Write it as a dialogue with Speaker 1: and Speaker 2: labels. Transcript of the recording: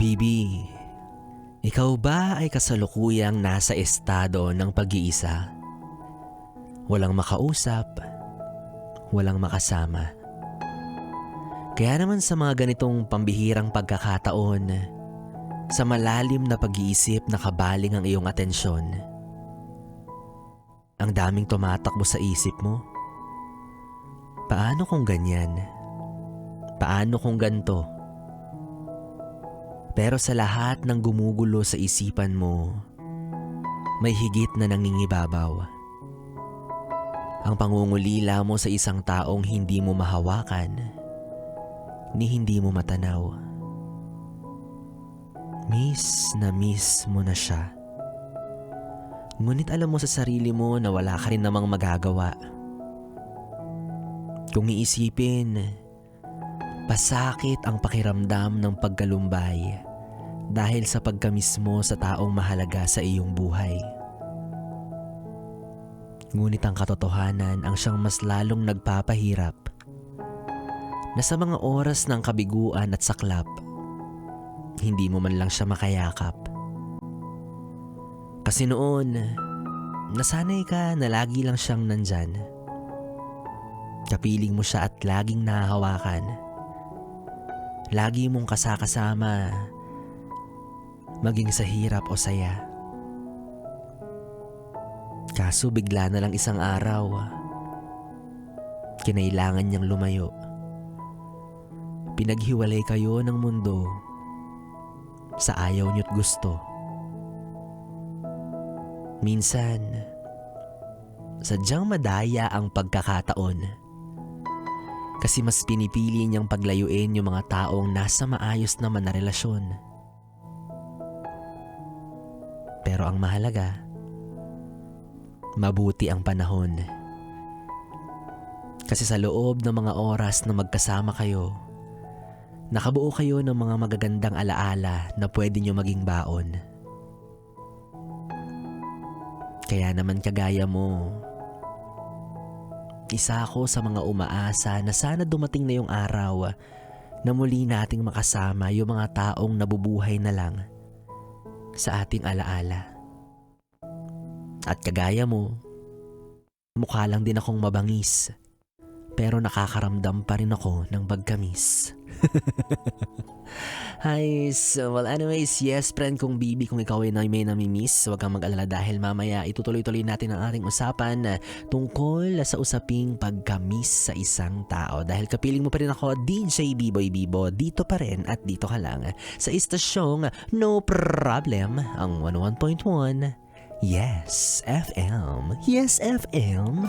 Speaker 1: Bibi, ikaw ba ay kasalukuyang nasa estado ng pag-iisa? Walang makausap, walang makasama. Kaya naman sa mga ganitong pambihirang pagkakataon, sa malalim na pag-iisip nakabaling ang iyong atensyon. Ang daming tumatakbo sa isip mo. Paano kung ganyan? Paano kung ganto? Pero sa lahat ng gumugulo sa isipan mo, may higit na nangingibabaw. Ang pangungulila mo sa isang taong hindi mo mahawakan, ni hindi mo matanaw. Miss na miss mo na siya. Ngunit alam mo sa sarili mo na wala ka rin namang magagawa. Kung iisipin, pasakit ang pakiramdam ng pagkalumbay dahil sa pagkamiss mo sa taong mahalaga sa iyong buhay. Ngunit ang katotohanan ang siyang mas lalong nagpapahirap na sa mga oras ng kabiguan at saklap, hindi mo man lang siya makayakap. Kasi noon, nasanay ka na lagi lang siyang nandyan. Kapiling mo siya at laging nahahawakan. Lagi mong kasakasama, maging sa hirap o saya. Kaso bigla na lang isang araw, kinailangan niyang lumayo. Pinaghiwalay kayo ng mundo sa ayaw niyo't gusto. Minsan, sadyang madaya ang pagkakataon. Kasi mas pinipili niyang paglayuin yung mga taong nasa maayos naman na relasyon. Pero ang mahalaga, mabuti ang panahon. Kasi sa loob ng mga oras na magkasama kayo, nakabuo kayo ng mga magagandang alaala na pwede nyo maging baon. Kaya naman kagaya mo, isa ako sa mga umaasa na sana dumating na yung araw na muli nating makasama yung mga taong nabubuhay na lang sa ating alaala. At kagaya mo, mukha lang din akong mabangis, pero nakakaramdam pa rin ako ng pagkamis. Hi, well anyways, yes friend kong Bibi, kung ikaw ay may namimiss, huwag kang mag-alala dahil mamaya itutuloy-tuloy natin ang ating usapan tungkol sa usaping pagkamis sa isang tao. Dahil kapiling mo pa rin ako, DJ B-Boy Bibo, dito pa rin at dito ka lang sa istasyong No Problem, ang 101.1 Yes FM. Yes FM.